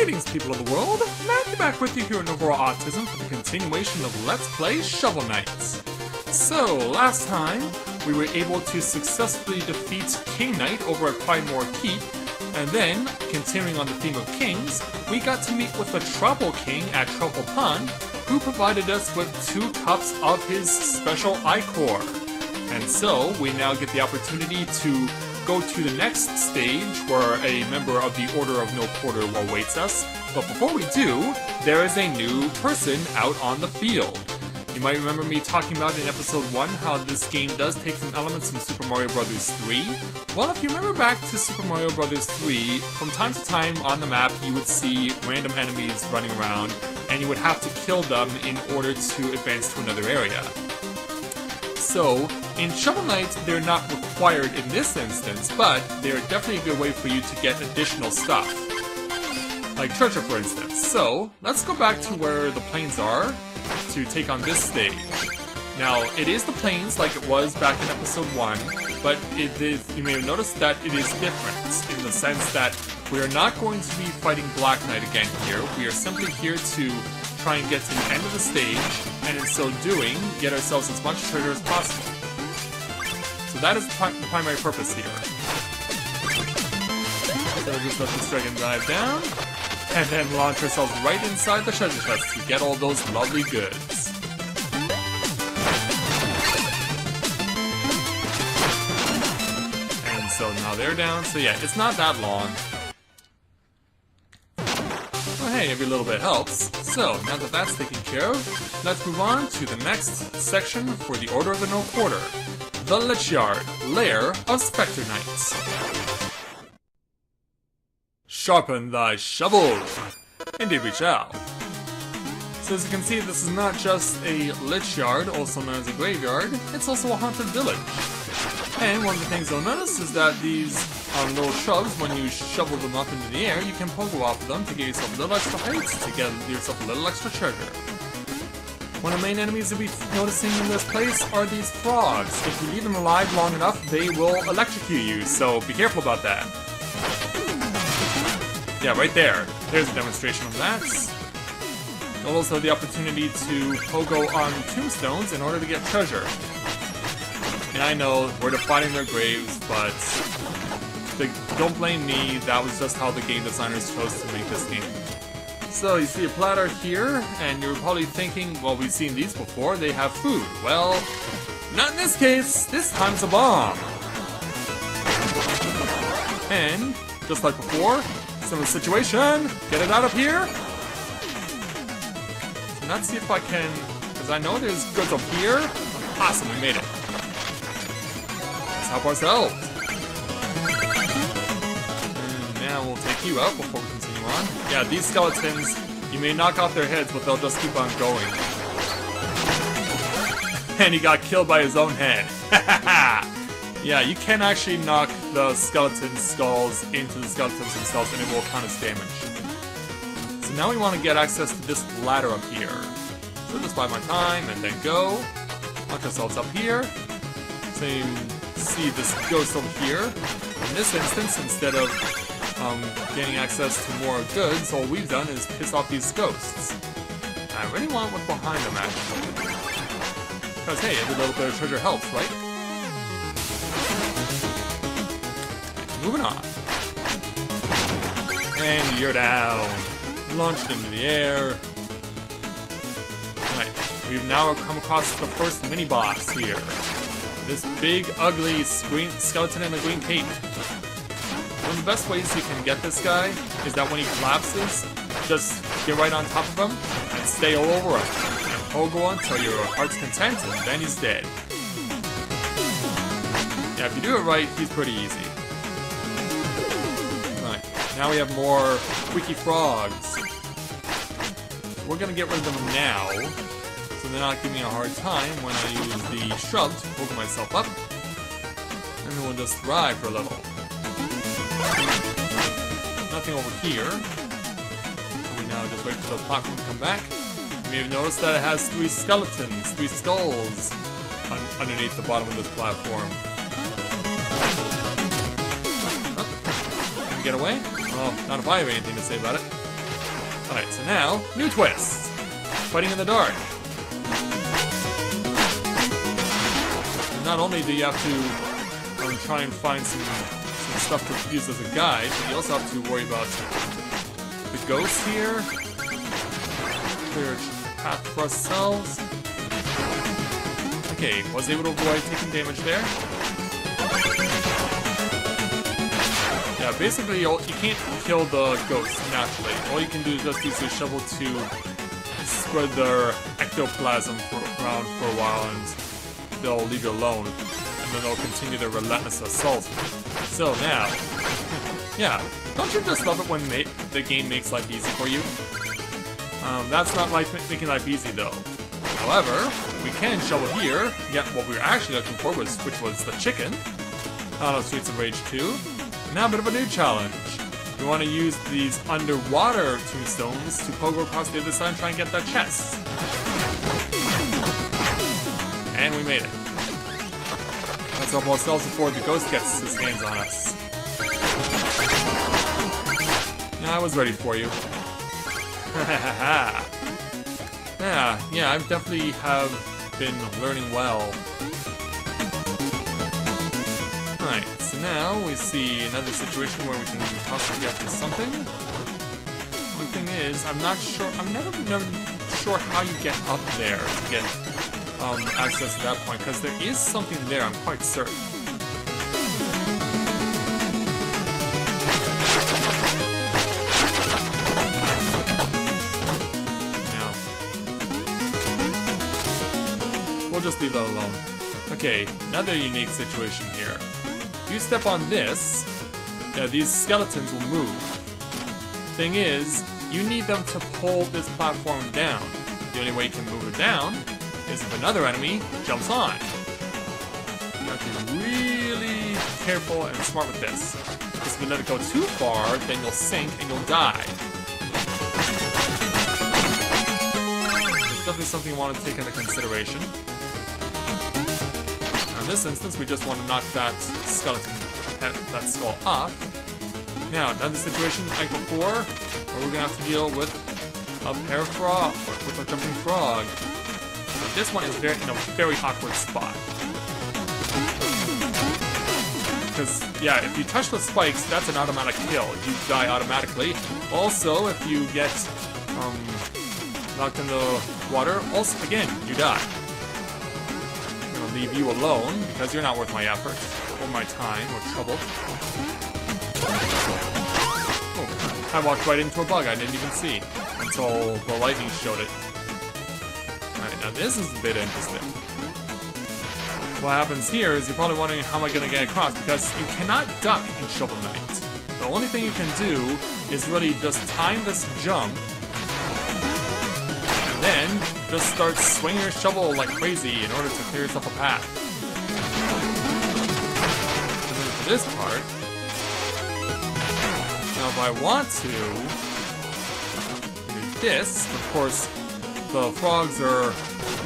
Greetings, people of the world! Matthew back with you here at Overall Autism for the continuation of Let's Play Shovel Knight. So, last time, we were able to successfully defeat King Knight over at Pridemore Keep, and then, continuing on the theme of kings, we got to meet with the Trouble King at Trouble Pond, who provided us with 2 cups of his special ichor. And so, we now get the opportunity to go to the next stage where a member of the Order of No Quarter awaits us. But before we do, there is a new person out on the field. You might remember me talking about in episode 1 how this game does take some elements from Super Mario Bros. 3. Well, if you remember back to Super Mario Bros. 3, from time to time on the map you would see random enemies running around, and you would have to kill them in order to advance to another area. So, in Shovel Knight, they're not required in this instance, but they're definitely a good way for you to get additional stuff. Like treasure, for instance. So, let's go back to where the plains are to take on this stage. Now, it is the plains like it was back in episode 1, but you may have noticed that it is different in the sense that we are not going to be fighting Black Knight again here. We are simply here to try and get to the end of the stage, and in so doing, get ourselves as much treasure as possible. So that is the primary purpose here. So just let this dragon dive down, and then launch ourselves right inside the treasure chest to get all those lovely goods. And so now they're down, so yeah, it's not that long. Well, hey, every little bit helps. So, now that that's taken care of, let's move on to the next section for the Order of the No Quarter. The Lich Yard, Lair of Specter Knight. Sharpen thy shovel! Indeed we shall. So as you can see, this is not just a Lich Yard, also known as a graveyard, it's also a haunted village. And one of the things you'll notice is that these little shrubs, when you shovel them up into the air, you can pogo off of them to get yourself a little extra height, to get yourself a little extra treasure. One of the main enemies you'll be noticing in this place are these frogs. If you leave them alive long enough, they will electrocute you, so be careful about that. Yeah, right there. There's a demonstration of that. You'll also have the opportunity to pogo on tombstones in order to get treasure. And I know, we're defining their graves, but don't blame me, that was just how the game designers chose to make this game. So you see a platter here, and you're probably thinking, well, we've seen these before, they have food. Well, not in this case, this time it's a bomb. And, just like before, similar situation, get it out of here. So let's see if I can, because I know there's goods up here. Awesome, we made it. Let's help ourselves. And now we'll take you out before we continue on. Yeah, these skeletons, you may knock off their heads, but they'll just keep on going. And he got killed by his own head. Yeah, you can actually knock the skeleton skulls into the skeletons themselves and it will count as damage. So now we want to get access to this ladder up here. So just buy my time and then go. Launch ourselves up here. So you see this ghost over here. In this instance, instead of getting access to more goods, all we've done is piss off these ghosts. And I really want what's behind them, actually. Because, hey, every little bit of treasure helps, right? Okay, moving on. And you're down. Launched into the air. Right, we've now come across the first mini-boss here. This big, ugly skeleton in a green cape. One of the best ways you can get this guy is that when he collapses, just get right on top of him and stay all over him. And pogo until your heart's content, and then he's dead. Yeah, if you do it right, he's pretty easy. Right, now we have more squeaky frogs. We're gonna get rid of them now, so they're not giving me a hard time when I use the shrub to poke myself up. And then we'll just thrive for a little. Nothing over here. So we now just wait for the platform to come back. You may have noticed that it has 3 skeletons, 3 skulls underneath the bottom of this platform. Oh, can we get away? Well, not if I have anything to say about it. Alright, so now, new twist. Fighting in the dark. And not only do you have to try and find some stuff to use as a guide, but you also have to worry about the ghosts here. Clear a path for ourselves. Okay, was able to avoid taking damage there. Yeah, basically you can't kill the ghosts naturally. All you can do is just use your shovel to spread their ectoplasm around for a while and they'll leave you alone. And then they'll continue their relentless assault. So now, yeah, don't you just love it when the game makes life easy for you? That's not making life easy though. However, we can shovel here, get what we were actually looking for, which was the chicken out of Streets of Rage 2. Now a bit of a new challenge. We want to use these underwater tombstones to pogo across the other side and try and get that chest. And we made it. Let's help ourselves before the ghost gets his hands on us. I was ready for you. Yeah, I definitely have been learning well. Alright, so now we see another situation where we can possibly get to something. The thing is, I'm never sure how you get up there to get access to that point, because there is something there, I'm quite certain. We'll just leave that alone. Okay, another unique situation here. If you step on this, these skeletons will move. Thing is, you need them to pull this platform down. The only way you can move it down is if another enemy jumps on. You have to be really careful and smart with this. Because if you let it go too far, then you'll sink and you'll die. It's definitely something you want to take into consideration. In this instance, we just want to knock that skeleton, that skull off. Now, another situation like before, where we're going to have to deal with a pair of frog, with a jumping frog. This one is in a very awkward spot. Because, yeah, if you touch the spikes, that's an automatic kill. You die automatically. Also, if you get knocked in the water, also, again, you die. Leave you alone, because you're not worth my effort, or my time, or trouble. Oh, I walked right into a bug I didn't even see, until the lightning showed it. Alright, now this is a bit interesting. What happens here is you're probably wondering how am I going to get across, because you cannot duck in Shovel Knight. The only thing you can do is really just time this jump, then just start swinging your shovel like crazy in order to clear yourself a path. And then for this part, now if I want to do this, of course, the frogs are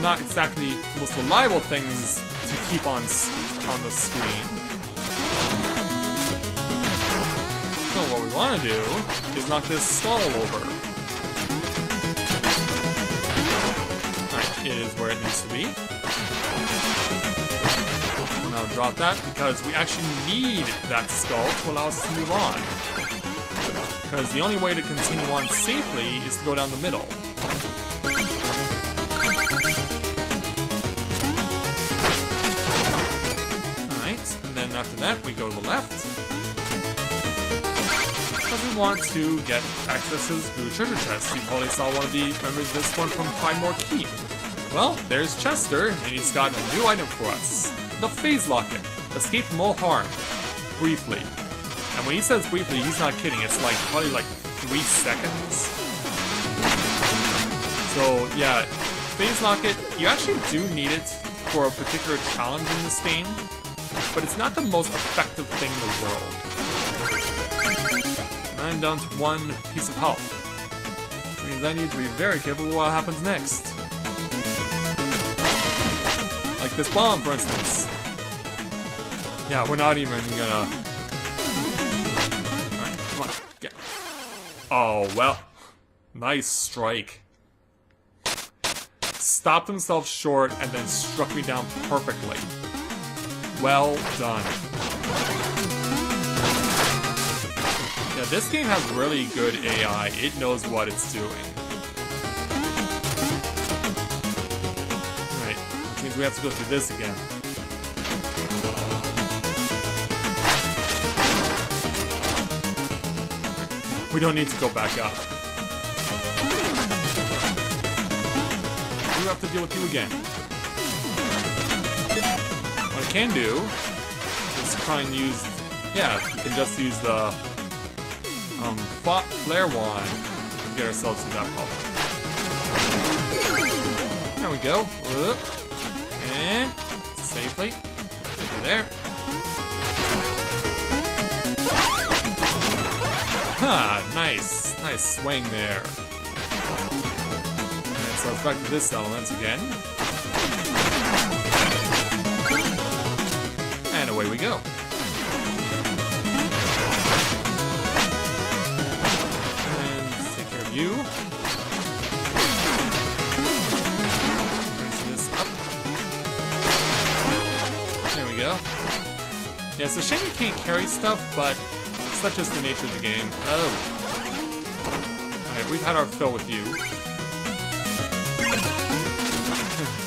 not exactly the most reliable things to keep on the screen. So what we want to do is knock this skull over. It is where it needs to be. We'll now drop that because we actually need that skull to allow us to move on. Because the only way to continue on safely is to go down the middle. Alright, and then after that we go to the left. Because we want to get access to this blue treasure chest. You probably saw one of the members of this one from Find More Keep. Well, there's Chester, and he's got a new item for us. The Phase Locket. Escape from all harm. Briefly. And when he says briefly, he's not kidding. It's like, probably like 3 seconds. So, yeah. Phase Locket, you actually do need it for a particular challenge in this game. But it's not the most effective thing in the world. And I'm down to 1 piece of health. Which means I need to be very careful with what happens next. Like this bomb, for instance. Yeah, we're not even gonna... Alright, come on, get... Oh, well. Nice strike. Stopped himself short and then struck me down perfectly. Well done. Yeah, this game has really good AI. It knows what it's doing. Alright, which means we have to go through this again. We don't need to go back up. We have to deal with you again. What I can do is try and use... Yeah, we can just use the flare wand and get ourselves through that problem. There we go. And safely. Over there. Ha! Nice. Nice swing there. And so it's back to this element again. And away we go. And take care of you. Raise this up. There we go. Yeah, it's a shame you can't carry stuff, but that's just the nature of the game. Oh. Alright, we've had our fill with you.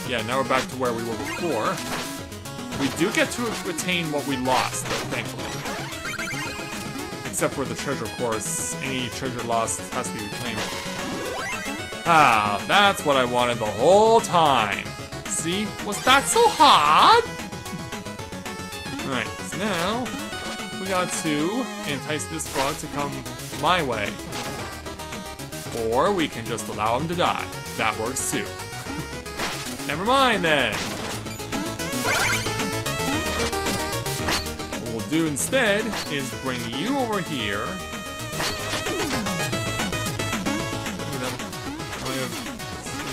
Yeah, now we're back to where we were before. We do get to retain what we lost, though, thankfully. Except for the treasure, of course. Any treasure lost has to be reclaimed. Ah, that's what I wanted the whole time. See? Was that so hard? Alright, so now... we got to entice this frog to come my way. Or we can just allow him to die. That works too. Never mind then. What we'll do instead is bring you over here.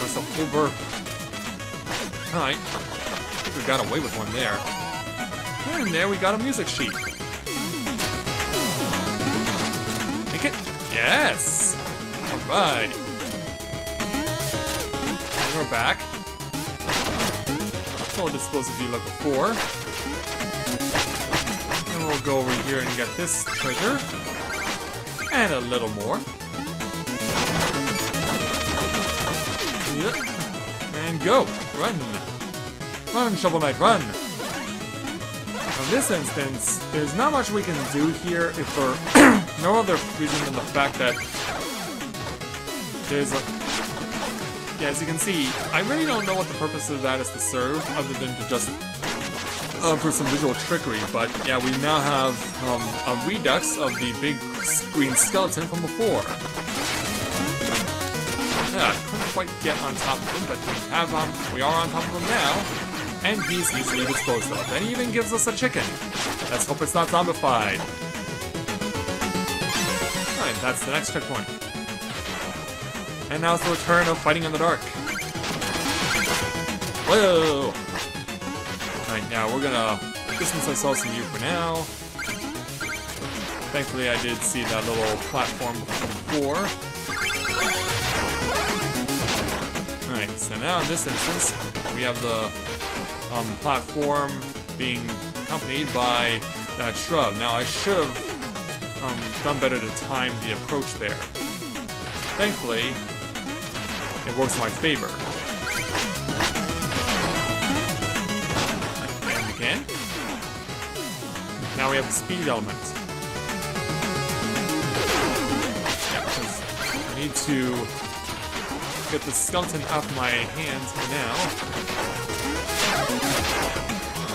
Myself over. Alright. I think we got away with one there. And there we got a music sheet. Yes! Alright. And we're back. We'll dispose of you like before. And we'll go over here and get this treasure. And a little more. Yep. And go! Run! Run, Shovel Knight, run! In this instance, there's not much we can do here if we're... no other reason than the fact that there's a... Yeah, as you can see, I really don't know what the purpose of that is to serve, other than to just... for some visual trickery, but yeah, we now have a redux of the big green skeleton from before. Yeah, I couldn't quite get on top of him, but we are on top of him now, and he's easily disposed of. And he even gives us a chicken. Let's hope it's not zombified. That's the next checkpoint. And now it's the return of fighting in the dark. Whoa! Alright, now we're gonna distance ourselves from you for now. Thankfully I did see that little platform before. Alright, so now in this instance, we have the platform being accompanied by that shrub. Now I should have done better to time the approach there. Thankfully, it works in my favor. And again. Now we have the speed element. Yeah, because I need to get the skeleton off my hands for now.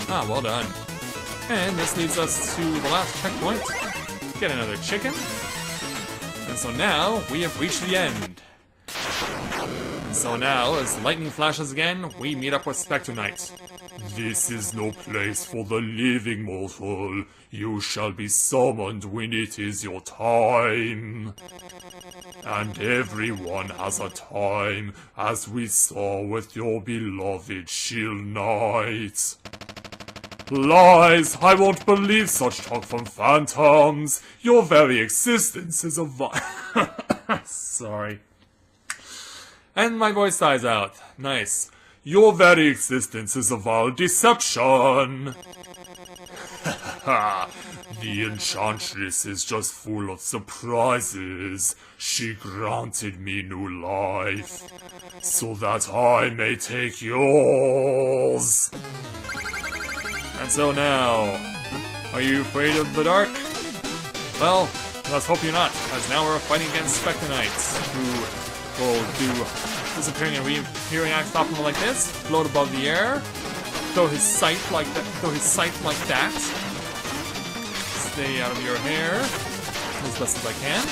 Ah, well done. And this leads us to the last checkpoint. Get another chicken. And so now, we have reached the end. And so now, as lightning flashes again, we meet up with Specter Knight. This is no place for the living, mortal. You shall be summoned when it is your time. And everyone has a time, as we saw with your beloved Shield Knight. Lies! I won't believe such talk from phantoms! Your very existence is a Sorry. And my voice dies out. Nice. Your very existence is a vile deception. The Enchantress is just full of surprises. She granted me new life, so that I may take yours. And so now, are you afraid of the dark? Well, let's hope you're not, as now we're fighting against Specter Knights, who will do disappearing and reappearing acts often like this, float above the air, throw his scythe like that, stay out of your hair as best as I can,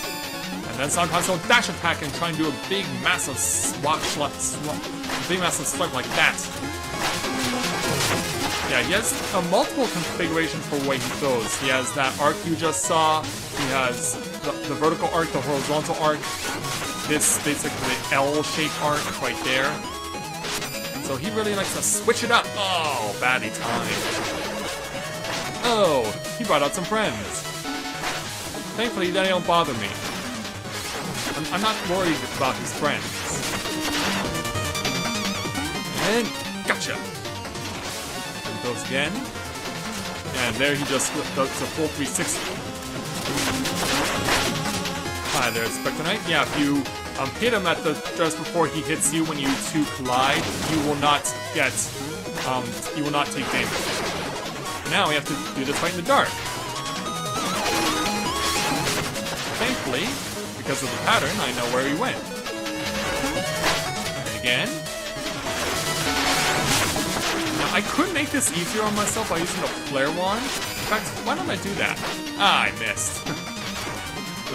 and then sometimes he'll dash attack and try and do a big massive swipe like that. Yeah, he has multiple configurations for the way he throws. He has that arc you just saw, he has the vertical arc, the horizontal arc, this basically L-shaped arc right there. So he really likes to switch it up. Oh, baddie time. Oh, he brought out some friends. Thankfully, they don't bother me. I'm not worried about his friends. And gotcha. And throws again. And there he just does a full 360. Hi there, Specter Knight. Yeah, if you hit him at just before he hits you when you two collide, you will not take damage. Now we have to do this fight in the dark. Thankfully, because of the pattern, I know where he went. And again. Now, I could make this easier on myself by using a flare wand. In fact, why don't I do that? Ah, I missed.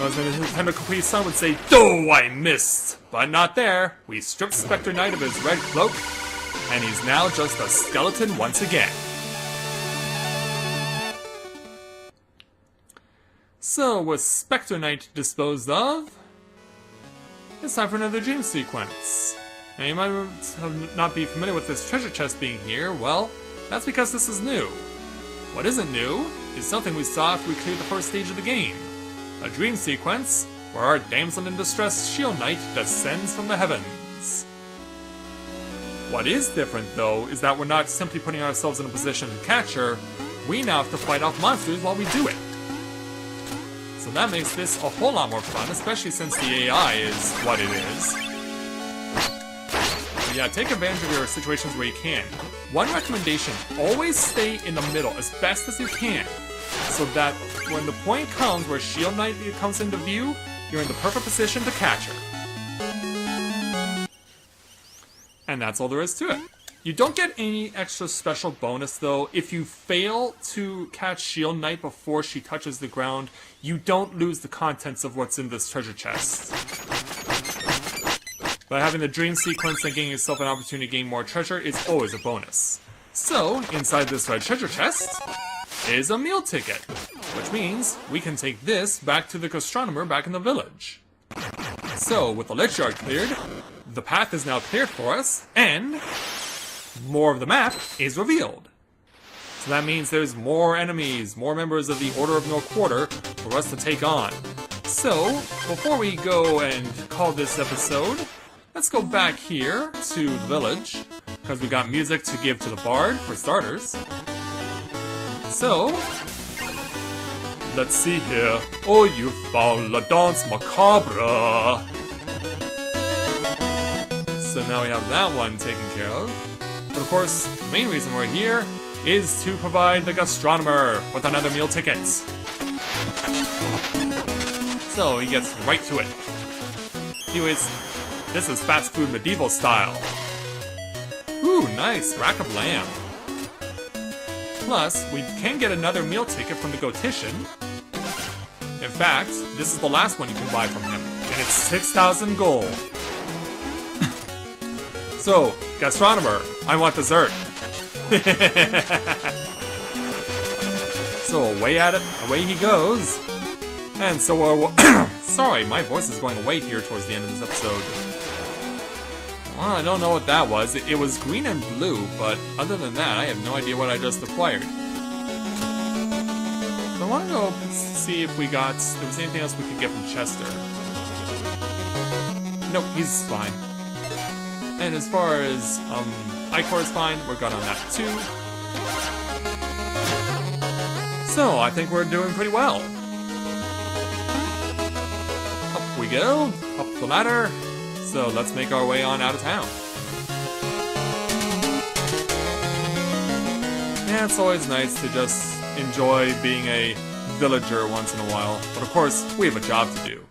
As the Nintendo Complete Son would say, "Oh, I missed!" But not there. We stripped Specter Knight of his red cloak, and he's now just a skeleton once again. So, with Specter Knight disposed of, it's time for another dream sequence. Now, you might not be familiar with this treasure chest being here. Well, that's because this is new. What isn't new is something we saw after we cleared the first stage of the game. A dream sequence where our damsel in distress Shield Knight descends from the heavens. What is different, though, is that we're not simply putting ourselves in a position to catch her, we now have to fight off monsters while we do it. So that makes this a whole lot more fun, especially since the AI is what it is. So yeah, take advantage of your situations where you can. One recommendation, always stay in the middle as best as you can, so that when the point comes where Shield Knight comes into view, you're in the perfect position to catch her. And that's all there is to it. You don't get any extra special bonus, though. If you fail to catch Shield Knight before she touches the ground, you don't lose the contents of what's in this treasure chest. But having the dream sequence and giving yourself an opportunity to gain more treasure is always a bonus. So, inside this red treasure chest is a meal ticket, which means we can take this back to the gastronomer back in the village. So, with the Lich Yard cleared, the path is now cleared for us, and more of the map is revealed. So that means there's more enemies, more members of the Order of No Quarter for us to take on. So, before we go and call this episode, let's go back here to the village, because we got music to give to the bard, for starters. So, let's see here. Oh, you found la danse macabre. So now we have that one taken care of. But of course, the main reason we're here is to provide the gastronomer with another meal ticket. So he gets right to it. Anyways, this is fast food medieval style. Ooh, nice, rack of lamb. Plus, we can get another meal ticket from the Gotician. In fact, this is the last one you can buy from him, and it's 6,000 gold. So, gastronomer, I want dessert. So away he goes. And so, sorry, my voice is going away here towards the end of this episode. Well, I don't know what that was. It was green and blue, but other than that, I have no idea what I just acquired. So I want to go see if if there was anything else we could get from Chester. Nope, he's fine. And as far as Ichor is fine, we're good on that too. So I think we're doing pretty well. Up we go, up the ladder. So let's make our way on out of town. Yeah, it's always nice to just enjoy being a villager once in a while, but of course, we have a job to do.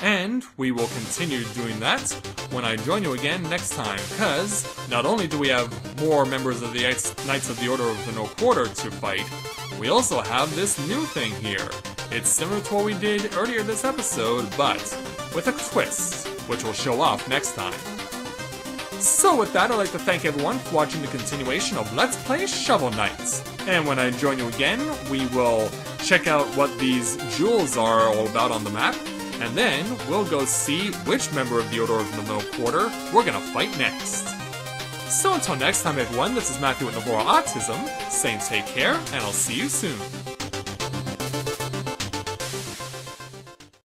And we will continue doing that when I join you again next time, because not only do we have more members of the Knights of the Order of the No Quarter to fight, we also have this new thing here. It's similar to what we did earlier this episode, but with a twist, which will show off next time. So with that, I'd like to thank everyone for watching the continuation of Let's Play Shovel Knight. And when I join you again, we will check out what these jewels are all about on the map, and then we'll go see which member of the Order of the No Quarter we're gonna fight next. So until next time everyone, this is Matthew with Navora Autism, saying take care, and I'll see you soon.